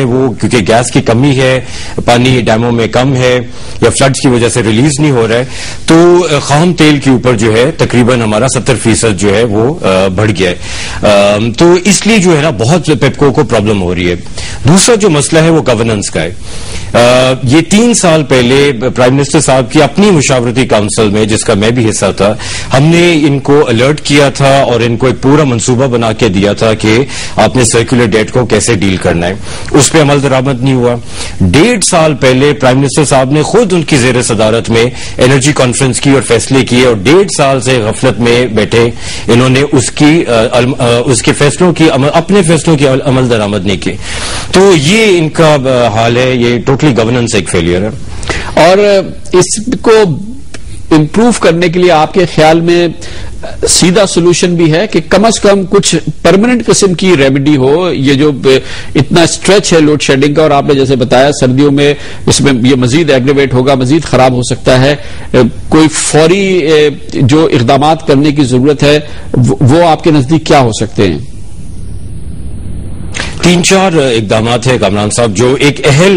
وہ کیونکہ گیس کی کمی ہے، پانی ڈیموں میں کم ہے یا فلڈز کی وجہ سے ریلیز نہیں ہو رہا ہے، تو خام تیل کے اوپر جو ہے تقریباً ہمارا 70% جو ہے وہ بڑھ گیا ہے، تو اس لیے جو ہے نا بہت پیپکو کو پرابلم ہو رہی ہے۔ دوسرا جو مسئلہ ہے وہ گورننس کا ہے۔ یہ 3 سال پہلے پرائم منسٹر صاحب کی اپنی مشاورتی کونسل میں، جس کا میں بھی حصہ تھا، ہم نے ان کو الرٹ کیا تھا اور ان کو ایک پورا منصوبہ بنا کے دیا تھا کہ آپ نے سرکولر ڈیٹ کو کیسے ڈیل کرنا ہے، اس پہ عمل درآمد نہیں ہوا۔ 1.5 سال پہلے پرائم منسٹر صاحب نے خود ان کی زیر صدارت میں انرجی کانفرنس کی اور فیصلے کیے، اور 1.5 سال سے غفلت میں بیٹھے انہوں نے اس کے فیصلوں کی اپنے فیصلوں کی عمل درآمد نہیں کی۔ تو یہ ان کا حال ہے، یہ ٹوٹلی گورننس ایک فیلئر ہے۔ اور اس کو امپروو کرنے کے لیے آپ کے خیال میں سیدھا سولوشن بھی ہے کہ کم از کم کچھ پرماننٹ قسم کی ریمیڈی ہو؟ یہ جو اتنا اسٹریچ ہے لوڈ شیڈنگ کا، اور آپ نے جیسے بتایا سردیوں میں اس میں یہ مزید ایگریویٹ ہوگا، مزید خراب ہو سکتا ہے، کوئی فوری جو اقدامات کرنے کی ضرورت ہے وہ آپ کے نزدیک کیا ہو سکتے ہیں؟ 3-4 اقدامات ہیں کامران صاحب، جو ایک اہل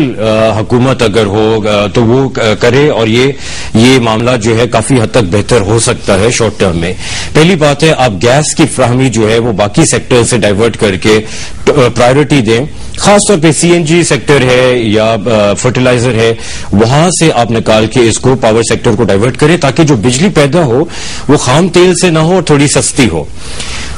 حکومت اگر ہو تو وہ کرے، اور یہ معاملہ جو ہے کافی حد تک بہتر ہو سکتا ہے شارٹ ٹرم میں۔ پہلی بات ہے آپ گیس کی فراہمی جو ہے وہ باقی سیکٹر سے ڈائیورٹ کر کے پرائیورٹی دیں، خاص طور پہ سی این جی سیکٹر ہے یا فرٹیلائزر ہے، وہاں سے آپ نکال کے اس کو پاور سیکٹر کو ڈائیورٹ کریں تاکہ جو بجلی پیدا ہو وہ خام تیل سے نہ ہو اور تھوڑی سستی ہو۔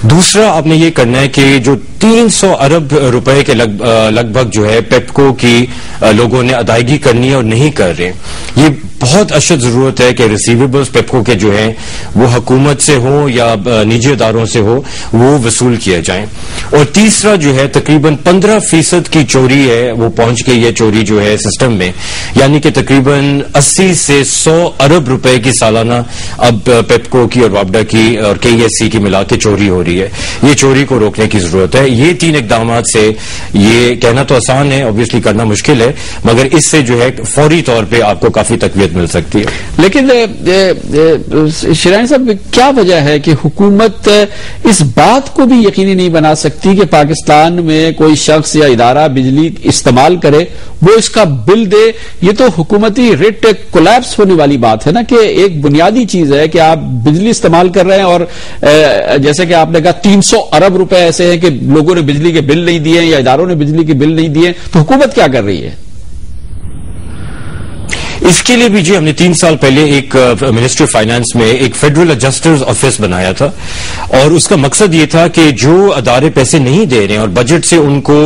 دوسرا آپ نے یہ کرنا ہے کہ جو 300 ارب روپے کے لگ بھگ جو ہے پیپکو کی لوگوں نے ادائیگی کرنی ہے اور نہیں کر رہے، یہ بہت اشد ضرورت ہے کہ ریسیویبلز پیپکو کے جو ہیں وہ حکومت سے ہوں یا نجی اداروں سے ہو، وہ وصول کیے جائیں۔ اور تیسرا جو ہے تقریباً 15% کی چوری ہے، وہ پہنچ گئی ہے چوری جو ہے سسٹم میں، یعنی کہ تقریباً 80 سے 100 ارب روپے کی سالانہ اب پیپکو کی اور وابڈا کی اور کے ایس سی کی ملا کے چوری ہو رہی ہے۔ یہ چوری کو روکنے کی ضرورت ہے۔ یہ 3 اقدامات سے، یہ کہنا تو آسان ہے، obviously کرنا مشکل ہے، مگر اس سے جو ہے فوری طور پہ آپ کو کافی تقویت مل سکتی ہے۔ لیکن شیرانی صاحب، کیا وجہ ہے کہ حکومت اس بات کو بھی یقینی نہیں بنا سکتی کہ پاکستان میں کوئی شخص یا ادارہ بجلی استعمال کرے وہ اس کا بل دے؟ یہ تو حکومتی ریٹ کولیپس ہونے والی بات ہے نا، کہ ایک بنیادی چیز ہے کہ آپ بجلی استعمال کر رہے ہیں اور جیسے کہ آپ نے کہا 300 ارب روپے ایسے ہیں کہ لوگوں نے بجلی کے بل نہیں دیے یا اداروں نے بجلی کے بل نہیں دیے، تو حکومت کیا کر رہی ہے؟ اس کے لیے بھی جی ہم نے 3 سال پہلے ایک منسٹری آف فائنانس میں ایک فیڈرل ایڈجسٹرز آفس بنایا تھا، اور اس کا مقصد یہ تھا کہ جو ادارے پیسے نہیں دے رہے ہیں اور بجٹ سے ان کو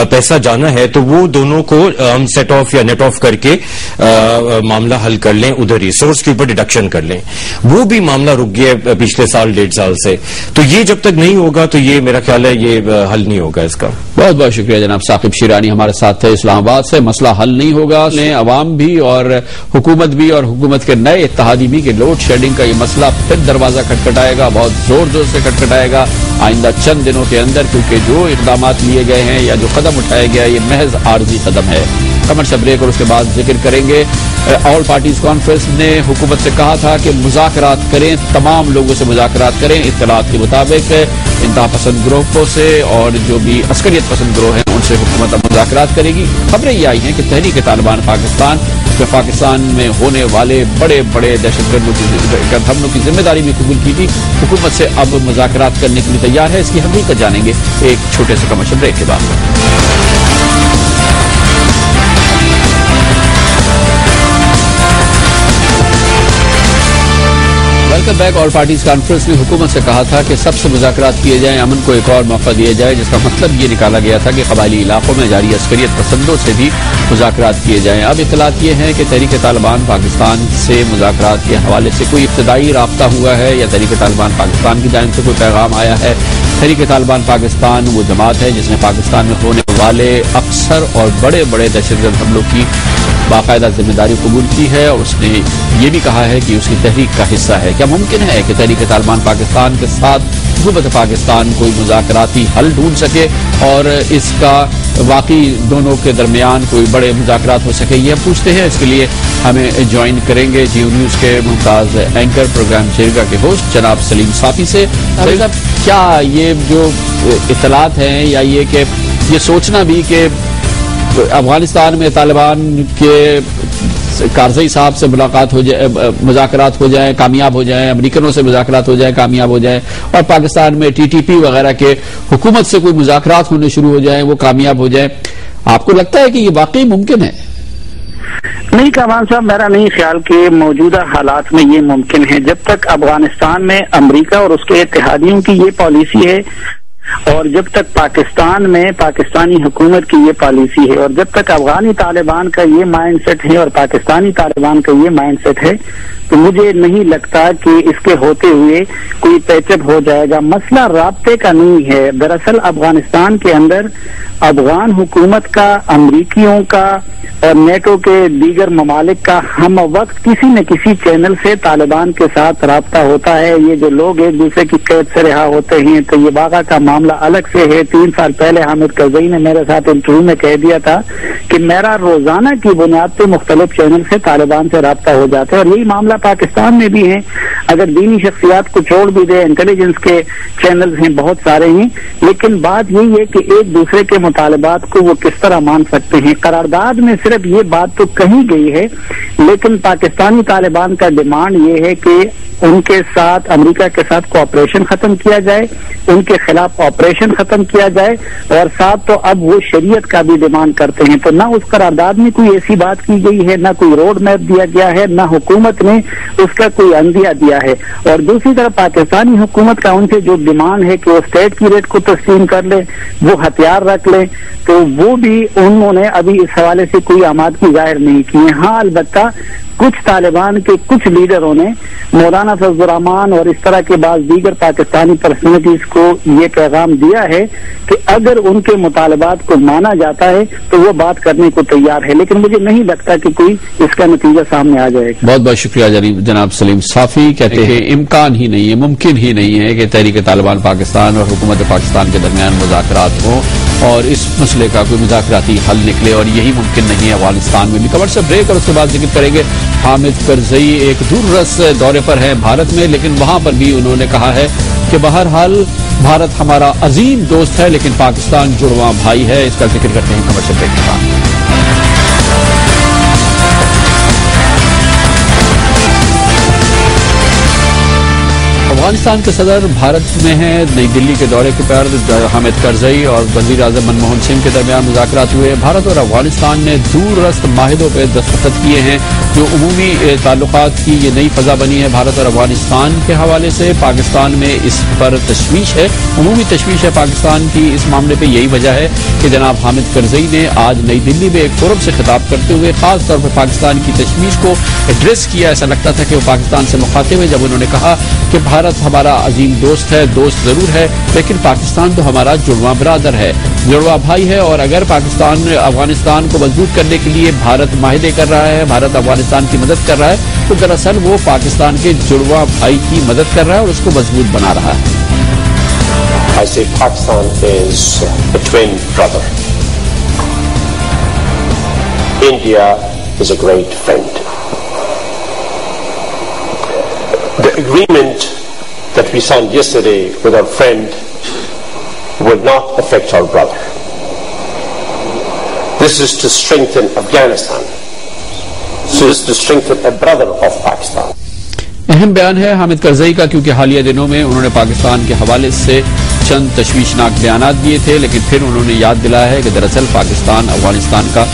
پیسہ جانا ہے تو وہ دونوں کو ہم سیٹ آف یا نیٹ آف کر کے معاملہ حل کر لیں، ادھر ہی سورس کے اوپر ڈیڈکشن کر لیں۔ وہ بھی معاملہ رک گیا پچھلے سال 1.5 سال سے، تو یہ جب تک نہیں ہوگا تو یہ میرا خیال ہے یہ حل نہیں ہوگا اس کا۔ بہت بہت شکریہ جناب ثاقب شیرانی ہمارے ساتھ تھے اسلام آباد سے۔ مسئلہ حل نہیں ہوگا، عوام بھی اور حکومت بھی اور حکومت کے نئے اتحادی بھی کہ لوڈ شیڈنگ کا یہ مسئلہ پھر دروازہ کھٹکھٹائے گا، بہت زور زور سے کھٹکھٹائے گا آئندہ چند دنوں کے اندر، کیونکہ جو اقدامات لیے گئے ہیں یا جو قدم اٹھایا گیا یہ محض عارضی قدم ہے۔ کمرشل بریک اور اس کے بعد ذکر کریں گے۔ آل پارٹیز کانفرنس نے حکومت سے کہا تھا کہ مذاکرات کریں، تمام لوگوں سے مذاکرات کریں، اطلاعات کے مطابق انتہا پسند گروہوں سے اور جو بھی عسکریت پسند گروہ ہیں ان سے حکومت اب مذاکرات کرے گی۔ خبریں یہ آئی ہیں کہ تحریک طالبان پاکستان میں ہونے والے بڑے بڑے دہشت گرد حملوں کی ذمہ داری بھی قبول کی تھی، حکومت سے اب مذاکرات کرنے کے لیے تیار ہے۔ اس کی حقیقت جانیں گے ایک چھوٹے سے کمرشل بریک کے بعد۔ Welcome back. All parties conference نے حکومت سے کہا تھا کہ سب سے مذاکرات کیے جائیں، امن کو ایک اور موقع دیا جائے، جس کا مطلب یہ نکالا گیا تھا کہ قبائلی علاقوں میں جاری عسکریت پسندوں سے بھی مذاکرات کیے جائیں۔ اب اطلاعات یہ ہیں کہ تحریک طالبان پاکستان سے مذاکرات کے حوالے سے کوئی ابتدائی رابطہ ہوا ہے یا تحریک طالبان پاکستان کی جانب سے کوئی پیغام آیا ہے۔ تحریک طالبان پاکستان وہ جماعت ہے جس نے پاکستان میں ہونے والے اکثر اور بڑے بڑے دہشت گرد حملوں کی باقاعدہ ذمہ داری قبول کی ہے، اور اس نے یہ بھی کہا ہے کہ اس کی تحریک کا حصہ ہے۔ کیا ممکن ہے کہ تحریک طالبان پاکستان کے ساتھ حکومت پاکستان کوئی مذاکراتی حل ڈھونڈ سکے اور اس کا واقعی دونوں کے درمیان کوئی بڑے مذاکرات ہو سکے؟ یہ پوچھتے ہیں۔ اس کے لیے ہمیں جوائن کریں گے جیو نیوز کے ممتاز اینکر پروگرام چیرگا کے ہوسٹ جناب سلیم صافی سے۔ سلیم صاحب، کیا یہ جو اطلاعات ہیں یا یہ کہ یہ سوچنا بھی کہ افغانستان میں طالبان کے کارزئی صاحب سے ملاقات ہو جائے، مذاکرات ہو جائیں، کامیاب ہو جائیں، امریکنوں سے مذاکرات ہو جائیں، کامیاب ہو جائیں، اور پاکستان میں ٹی ٹی پی وغیرہ کے حکومت سے کوئی مذاکرات ہونے شروع ہو جائیں، وہ کامیاب ہو جائیں، آپ کو لگتا ہے کہ یہ واقعی ممکن ہے؟ نہیں کامران صاحب، میرا نہیں خیال کہ موجودہ حالات میں یہ ممکن ہے. جب تک افغانستان میں امریکہ اور اس کے اتحادیوں کی یہ پالیسی ہے، اور جب تک پاکستان میں پاکستانی حکومت کی یہ پالیسی ہے، اور جب تک افغانی طالبان کا یہ مائنڈ سیٹ ہے اور پاکستانی طالبان کا یہ مائنڈ سیٹ ہے، تو مجھے نہیں لگتا کہ اس کے ہوتے ہوئے کوئی پیچ اپ ہو جائے گا. مسئلہ رابطے کا نہیں ہے. دراصل افغانستان کے اندر افغان حکومت کا، امریکیوں کا اور نیٹو کے دیگر ممالک کا ہم وقت کسی نہ کسی چینل سے طالبان کے ساتھ رابطہ ہوتا ہے. یہ جو لوگ ایک دوسرے کی قید سے رہا ہوتے ہیں، تو یہ باغا کا معاملہ الگ سے ہے. 3 سال پہلے حامد کرزئی نے میرے ساتھ انٹرویو میں کہہ دیا تھا کہ میرا روزانہ کی بنیاد پہ مختلف چینل سے طالبان سے رابطہ ہو جاتا ہے، اور یہی معاملہ پاکستان میں بھی ہے. اگر دینی شخصیات کو چھوڑ بھی دے، انٹیلیجنس کے چینلز ہیں، بہت سارے ہیں، لیکن بات یہی ہے کہ ایک دوسرے کے مطالبات کو وہ کس طرح مان سکتے ہیں. قرارداد میں صرف یہ بات تو کہی گئی ہے، لیکن پاکستانی طالبان کا ڈیمانڈ یہ ہے کہ ان کے ساتھ، امریکہ کے ساتھ کوآپریشن ختم کیا جائے، ان کے خلاف آپریشن ختم کیا جائے، اور ساتھ تو اب وہ شریعت کا بھی ڈیمانڈ کرتے ہیں. تو نہ اس قرارداد میں کوئی ایسی بات کی گئی ہے، نہ کوئی روڈ میپ دیا گیا ہے، نہ حکومت نے اس کا کوئی عندیہ دیا ہے. اور دوسری طرف پاکستانی حکومت کا ان سے جو ڈیمانڈ ہے کہ وہ اسٹیٹ کی ریٹ کو تسلیم کر لے، وہ ہتھیار رکھ لے، تو وہ بھی انہوں نے ابھی اس حوالے سے کوئی آمادگی ظاہر نہیں کی ہے. ہاں، البتہ کچھ طالبان کے کچھ لیڈروں نے مولانا فضل الرحمان اور اس طرح کے بعض دیگر پاکستانی پرسنالٹیز کو یہ پیغام دیا ہے کہ اگر ان کے مطالبات کو مانا جاتا ہے تو وہ بات کرنے کو تیار ہے، لیکن مجھے نہیں لگتا کہ کوئی اس کا نتیجہ سامنے آ جائے گا. بہت بہت شکریہ جناب سلیم صافی. کہتے ہیں امکان ہی نہیں ہے، ممکن ہی نہیں ہے کہ تحریک طالبان پاکستان اور حکومت پاکستان کے درمیان مذاکرات ہوں اور اس مسئلے کا کوئی مذاکراتی حل نکلے، اور یہی ممکن نہیں ہے افغانستان میں بھی. خبر سے بریک اور اس کے بعد ذکر کریں گے. حامد کرزئی ایک دور رس دورے پر ہے بھارت میں، لیکن وہاں پر بھی انہوں نے کہا ہے کہ بہرحال بھارت ہمارا عظیم دوست ہے، لیکن پاکستان جڑواں بھائی ہے. اس کا ذکر کرتے ہیں خبر سے بریک کے بعد. افغانستان کے صدر بھارت میں ہیں. نئی دلی کے دورے کے پر حامد کرزئی اور وزیر اعظم منموہن سنگھ کے درمیان مذاکرات ہوئے. بھارت اور افغانستان نے دور رست معاہدوں پہ دستخط کیے ہیں. جو عمومی تعلقات کی یہ نئی فضا بنی ہے بھارت اور افغانستان کے حوالے سے. پاکستان میں اس پر تشویش ہے، عمومی تشویش ہے پاکستان کی اس معاملے پہ. یہی وجہ ہے کہ جناب حامد کرزئی نے آج نئی دلی میں ایک فورم سے خطاب کرتے ہوئے خاص طور پر پاکستان کی تشویش کو ایڈریس کیا. ایسا لگتا تھا کہ وہ پاکستان سے مخاطب ہے جب انہوں نے کہا کہ بھارت ہمارا عظیم دوست ہے، دوست ضرور ہے، لیکن پاکستان تو ہمارا جڑواں برادر ہے، جڑواں بھائی ہے. اور اگر پاکستان افغانستان کو مضبوط کرنے کے لیے بھارت معاہدے کر رہا ہے، بھارت افغانستان کی مدد کر رہا ہے، تو دراصل وہ پاکستان کے جڑواں بھائی کی مدد کر رہا ہے اور اس کو مضبوط بنا رہا ہے. I say Pakistan is a twin brother. India is a great friend. The agreement that we signed yesterday with our friend will not affect our brother. This is to strengthen Afghanistan. This is to strengthen a brother of Pakistan. اہم بیان ہے حامد کرزئی کا، کیونکہ حالیہ دنوں میں انہوں نے پاکستان کے حوالے سے چند تشویشناک بیانات دیے تھے، لیکن پھر انہوں نے یاد دلایا ہے کہ دراصل پاکستان افغانستان کا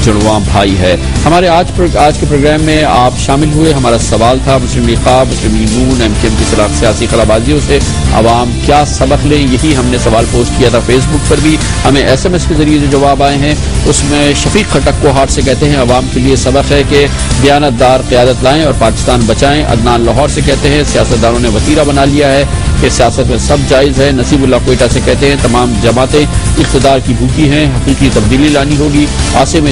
جڑواں بھائی ہے. ہمارے آج کے پروگرام میں آپ شامل ہوئے. ہمارا سوال تھا مسلم لیگ، مسلم لیگ نون، ایم کیو ایم کی سیاسی خلابازیوں سے عوام کیا سبق لیں. یہی ہم نے سوال پوسٹ کیا تھا فیس بک پر بھی. ہمیں ایس ایم ایس کے ذریعے جو جواب آئے ہیں اس میں شفیق خٹک کو ہاٹ سے کہتے ہیں عوام کے لیے سبق ہے کہ دیانتدار قیادت لائیں اور پاکستان بچائیں. عدنان لاہور سے کہتے ہیں سیاستدانوں نے وتیرہ بنا لیا ہے کہ سیاست میں سب جائز ہے. نصیب اللہ کوئٹہ سے کہتے ہیں تمام جماعتیں اقتدار کی بھوکی ہیں، حقیقی تبدیلی لانی ہوگی. عاصم